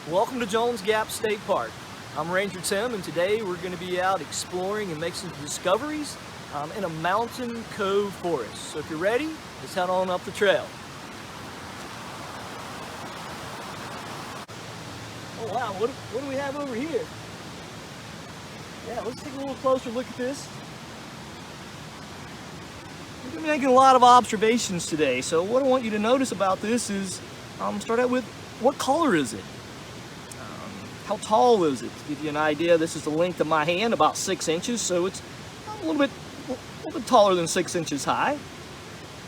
Welcome to Jones Gap State Park. I'm Ranger Tim, and today we're going to be out exploring and making some discoveries in a mountain cove forest. So if you're ready, let's head on up the trail. Oh wow, what do we have over here? Yeah, let's take a little closer look at this. We're going to be making a lot of observations today, so what I want you to notice about this is, start out with, what color is it? How tall is it? To give you an idea, this is the length of my hand, about 6 inches, so it's a little bit taller than 6 inches high.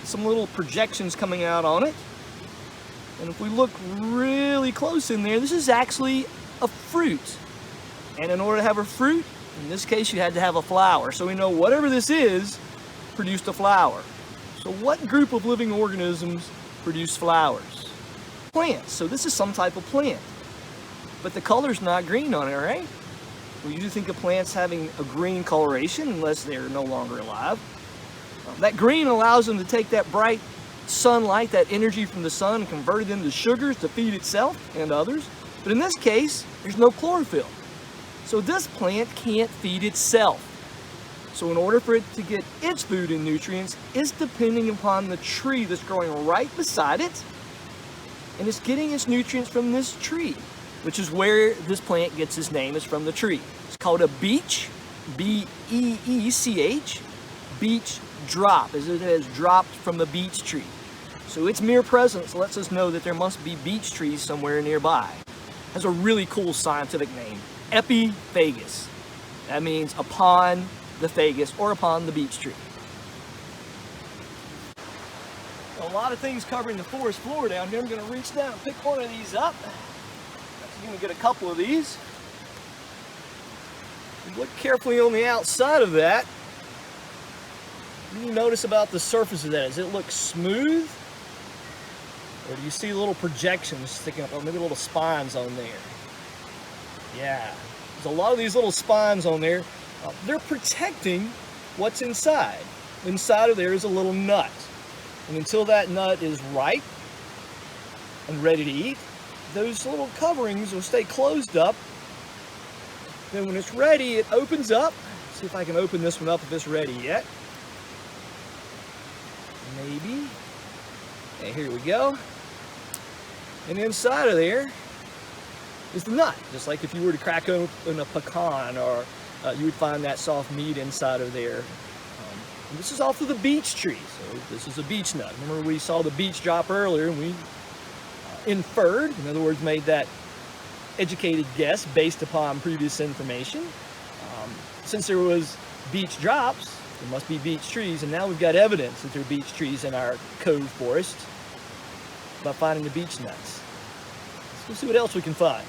Some little projections coming out on it. And if we look really close in there, this is actually a fruit. And in order to have a fruit, in this case you had to have a flower. So we know whatever this is produced a flower. So what group of living organisms produce flowers? Plants. So this is some type of plant. But the color's not green on it, right? We usually think of plants having a green coloration unless they're no longer alive. That green allows them to take that bright sunlight, that energy from the sun, and convert it into sugars to feed itself and others. But in this case, there's no chlorophyll. So this plant can't feed itself. So in order for it to get its food and nutrients, it's depending upon the tree that's growing right beside it, and it's getting its nutrients from this tree, which is where this plant gets its name, is from the tree. It's called a beech, B-E-E-C-H, beech drop, as it has dropped from a beech tree. So its mere presence lets us know that there must be beech trees somewhere nearby. It has a really cool scientific name, epiphagus. That means upon the fagus, or upon the beech tree. A lot of things covering the forest floor down here. I'm going to reach down and pick one of these up. I'm going to get a couple of these. Look carefully on the outside of that. What do you notice about the surface of that? Does it look smooth? Or do you see little projections sticking up, or maybe little spines on there? Yeah, there's a lot of these little spines on there. They're protecting what's inside. Inside of there is a little nut. And until that nut is ripe and ready to eat, those little coverings will stay closed up. Then when it's ready, it opens up. Let's see if I can open this one up if it's ready yet. Maybe. Okay, here we go. And inside of there is the nut. Just like if you were to crack open a pecan, or you would find that soft meat inside of there. And this is off of the beech tree. So this is a beech nut. Remember, we saw the beech drop earlier, and we inferred, in other words, made that educated guess based upon previous information. Since there was beech drops, there must be beech trees, and now we've got evidence that there are beech trees in our cove forest by finding the beech nuts. Let's go see what else we can find.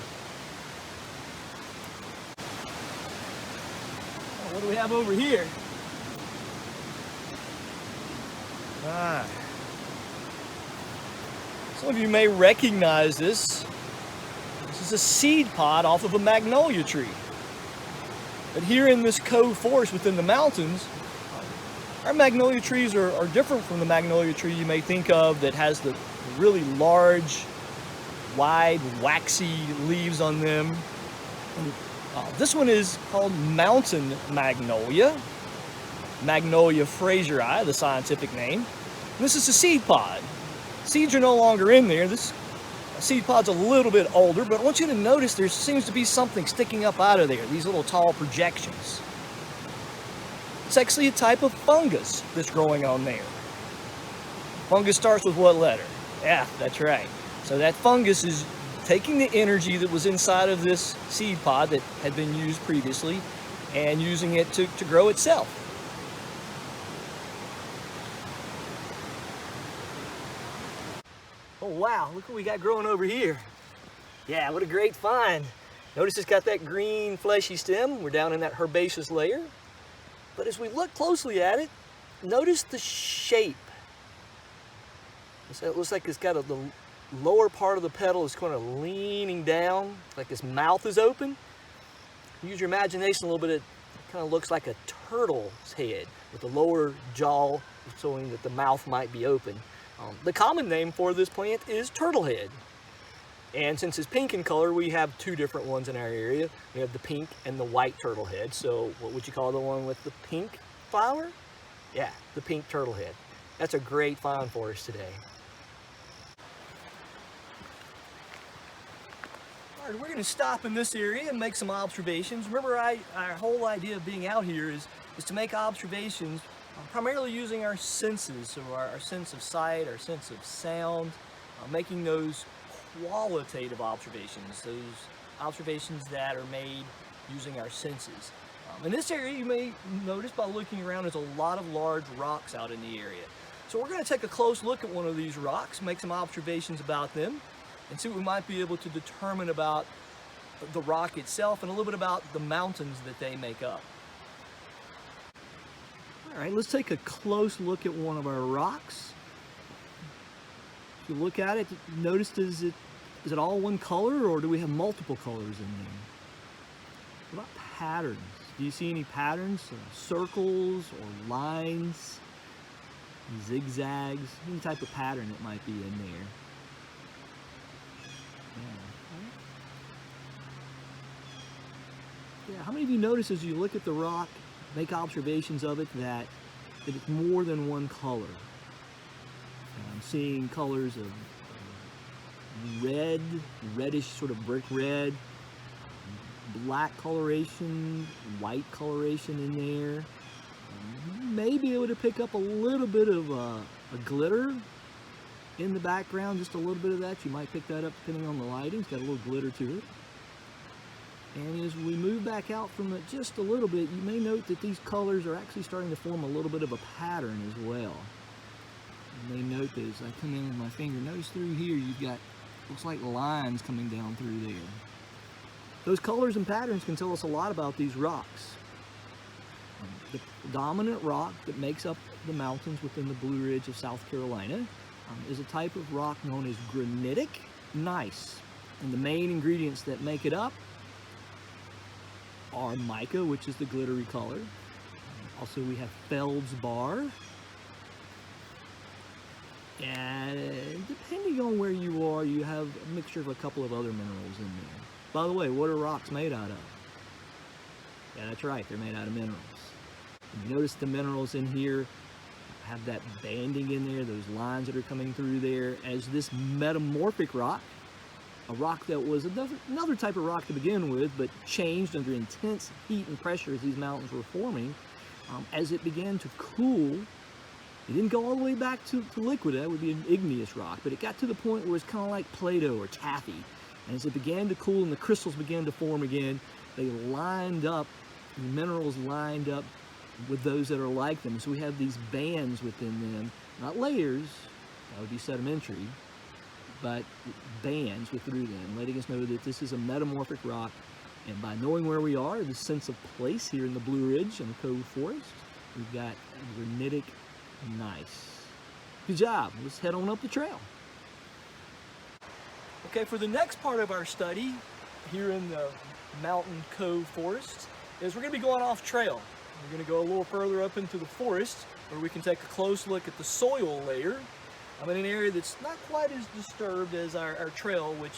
Oh, what do we have over here? Some of you may recognize this. This is a seed pod off of a magnolia tree. But here in this cove forest within the mountains, our magnolia trees are different from the magnolia tree you may think of that has the really large, wide, waxy leaves on them. This one is called mountain magnolia. Magnolia fraseri, the scientific name. And this is a seed pod. Seeds are no longer in there. This seed pod's a little bit older, but I want you to notice there seems to be something sticking up out of there, these little tall projections. It's actually a type of fungus that's growing on there. Fungus starts with what letter? F, that's right. So that fungus is taking the energy that was inside of this seed pod that had been used previously and using it to grow itself. Oh wow, look what we got growing over here. Yeah, what a great find. Notice it's got that green fleshy stem. We're down in that herbaceous layer. But as we look closely at it, notice the shape. It looks like it's got the lower part of the petal is kind of leaning down, like its mouth is open. Use your imagination a little bit. It kind of looks like a turtle's head with the lower jaw showing that the mouth might be open. The common name for this plant is turtlehead. And since it's pink in color, we have two different ones in our area. We have the pink and the white turtlehead. So what would you call the one with the pink flower? Yeah, the pink turtlehead. That's a great find for us today. All right, we're going to stop in this area and make some observations. Remember, our whole idea of being out here is to make observations primarily using our senses, so our sense of sight, our sense of sound, making those qualitative observations, those observations that are made using our senses. In this area, you may notice by looking around, there's a lot of large rocks out in the area. So we're going to take a close look at one of these rocks, make some observations about them, and see what we might be able to determine about the rock itself and a little bit about the mountains that they make up. All right, let's take a close look at one of our rocks. If you look at it, notice is it all one color, or do we have multiple colors in there? What about patterns? Do you see any patterns? Circles or lines, zigzags, any type of pattern that might be in there. Yeah, how many of you notice as you look at the rock, make observations of it, that it's more than one color? I'm seeing colors of red, reddish sort of brick red, black coloration, white coloration in there. May be able to pick up a little bit of a glitter in the background, just a little bit of that. You might pick that up depending on the lighting. It's got a little glitter to it. And as we move back out from it just a little bit, you may note that these colors are actually starting to form a little bit of a pattern as well. You may note that as I come in with my finger, notice through here you've got, looks like lines coming down through there. Those colors and patterns can tell us a lot about these rocks. The dominant rock that makes up the mountains within the Blue Ridge of South Carolina is a type of rock known as granitic gneiss. And the main ingredients that make it up are mica, which is the glittery color. Also, we have feldspar. And depending on where you are, you have a mixture of a couple of other minerals in there. By the way, what are rocks made out of? Yeah, that's right, they're made out of minerals. You notice the minerals in here have that banding in there, those lines that are coming through there. As this metamorphic rock, a rock that was another type of rock to begin with, but changed under intense heat and pressure as these mountains were forming, as it began to cool, it didn't go all the way back to liquid. That would be an igneous rock, but it got to the point where it's kind of like Play-Doh or taffy. And as it began to cool and the crystals began to form again, they lined up, the minerals lined up with those that are like them. So we have these bands within them, not layers, that would be sedimentary, but bands through them, letting us know that this is a metamorphic rock. And by knowing where we are, the sense of place here in the Blue Ridge and the Cove Forest, we've got granitic gneiss. Good job. Let's head on up the trail. Okay, for the next part of our study here in the Mountain Cove Forest is we're going to be going off trail. We're going to go a little further up into the forest where we can take a close look at the soil layer. I'm in an area that's not quite as disturbed as our trail, which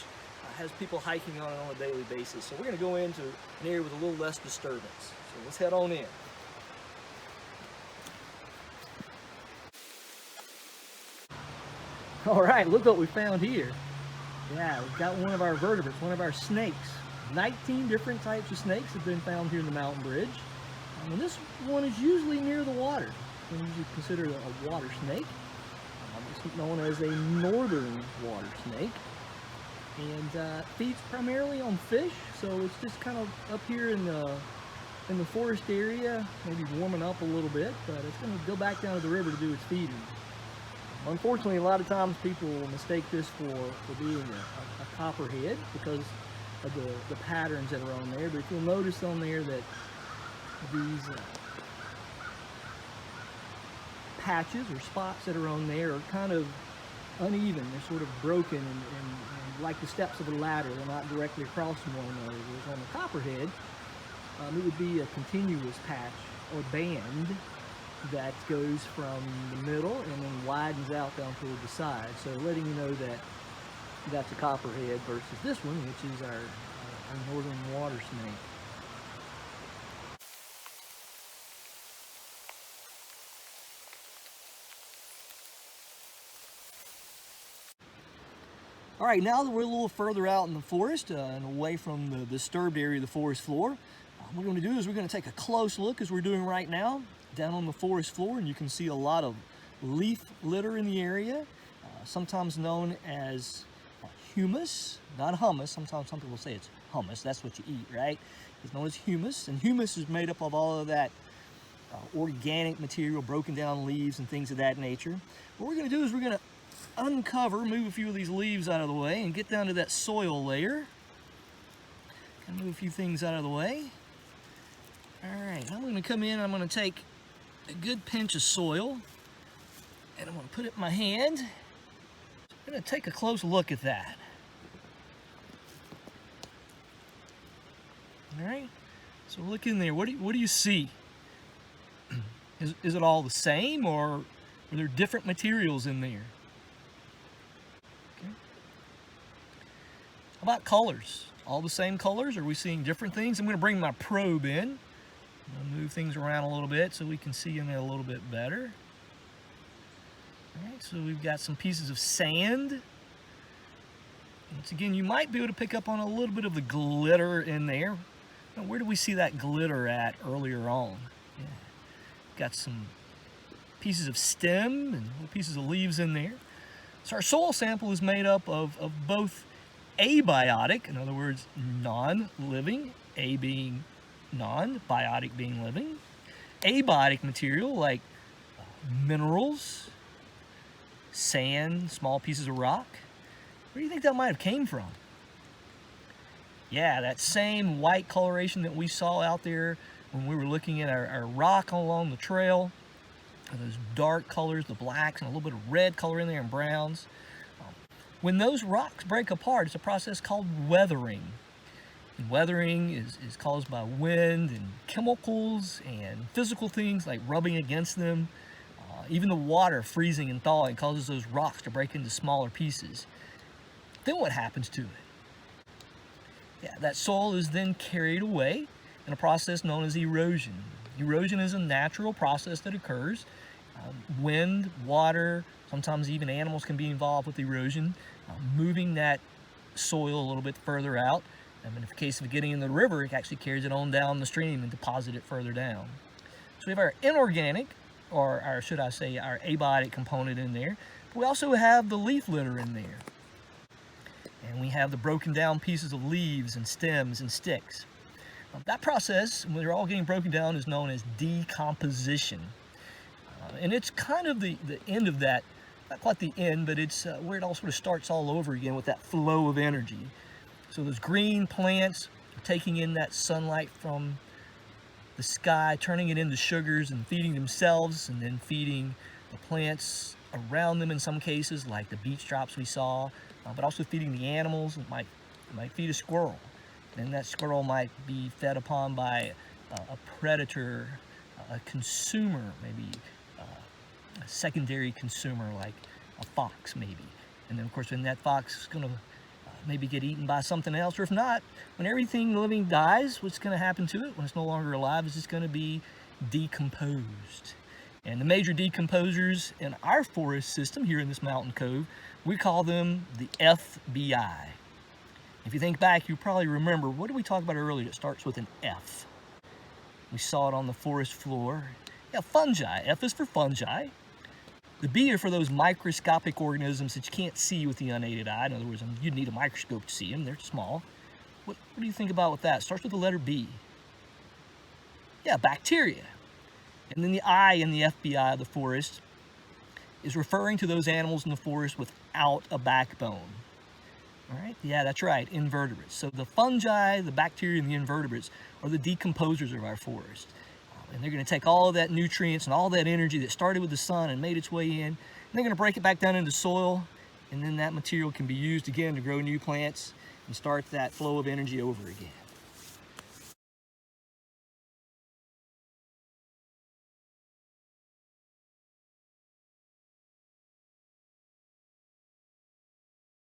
has people hiking on it on a daily basis. So we're going to go into an area with a little less disturbance. So let's head on in. All right, look what we found here. Yeah, we've got one of our vertebrates, one of our snakes. 19 different types of snakes have been found here in the mountain bridge. And this one is usually near the water. It's usually considered a water snake. It's known as a northern water snake. And feeds primarily on fish, so it's just kind of up here in the forest area, maybe warming up a little bit, but it's going to go back down to the river to do its feeding. Unfortunately, a lot of times people mistake this for being a copperhead because of the patterns that are on there. But you'll notice on there that these patches or spots that are on there are kind of uneven. They're sort of broken and like the steps of a ladder. They're not directly across from one another. Whereas on the copperhead, it would be a continuous patch or band that goes from the middle and then widens out down toward the side. So letting you know that That's a copperhead versus this one, which is our northern water snake. All right, now that we're a little further out in the forest and away from the disturbed area of the forest floor, what we're going to do is we're going to take a close look, as we're doing right now, down on the forest floor, and you can see a lot of leaf litter in the area, sometimes known as humus, not hummus. Sometimes some people say it's hummus. That's what you eat, right? It's known as humus, and humus is made up of all of that organic material, broken down leaves and things of that nature. What we're going to do is we're going to uncover, move a few of these leaves out of the way, and get down to that soil layer. Move a few things out of the way. All right, I'm going to come in and I'm going to take a good pinch of soil and I'm going to put it in my hand. I'm going to take a close look at that. All right, so look in there. What do you see? Is it all the same, or are there different materials in there? Okay. How about colors? All the same colors? Are we seeing different things? I'm going to bring my probe in. I'm going to move things around a little bit so we can see in there a little bit better. All right, so we've got some pieces of sand. Once again, you might be able to pick up on a little bit of the glitter in there. Now, where do we see that glitter at earlier on? Yeah. Got some pieces of stem and little pieces of leaves in there. So our soil sample is made up of both abiotic, in other words, non-living, A being non, biotic being living, abiotic material like minerals, sand, small pieces of rock. Where do you think that might have came from? Yeah, that same white coloration that we saw out there when we were looking at our rock along the trail. Those dark colors, the blacks, and a little bit of red color in there and browns. When those rocks break apart, it's a process called weathering. And weathering is caused by wind and chemicals and physical things like rubbing against them. Even the water freezing and thawing causes those rocks to break into smaller pieces. Then what happens to it? Yeah, that soil is then carried away in a process known as erosion. Erosion is a natural process that occurs. Wind, water, sometimes even animals can be involved with erosion, moving that soil a little bit further out. And in the case of getting in the river, it actually carries it on down the stream and deposits it further down. So we have our inorganic, or our, should I say, our abiotic component in there. But we also have the leaf litter in there. And we have the broken down pieces of leaves and stems and sticks. That process, when they're all getting broken down, is known as decomposition. And it's kind of the end of that, not quite the end, but it's where it all sort of starts all over again with that flow of energy. So those green plants are taking in that sunlight from the sky, turning it into sugars and feeding themselves, and then feeding the plants around them in some cases, like the beech drops we saw, but also feeding the animals. It might feed a squirrel. And that squirrel might be fed upon by a predator, a consumer, maybe a secondary consumer like a fox maybe. And then of course when that fox is going to maybe get eaten by something else, or if not, when everything living dies, what's going to happen to it when it's no longer alive is it's going to be decomposed. And the major decomposers in our forest system here in this mountain cove, we call them the FBI. If you think back, you probably remember, what did we talk about earlier that starts with an F? We saw it on the forest floor. Yeah, fungi. F is for fungi. The B are for those microscopic organisms that you can't see with the unaided eye. In other words, you'd need a microscope to see them. They're small. What do you think about with that? It starts with the letter B. Yeah, bacteria. And then the I in the FBI of the forest is referring to those animals in the forest without a backbone. All right, yeah, that's right, invertebrates. So the fungi, the bacteria, and the invertebrates are the decomposers of our forest. And they're going to take all of that nutrients and all that energy that started with the sun and made its way in, and they're going to break it back down into soil, and then that material can be used again to grow new plants and start that flow of energy over again.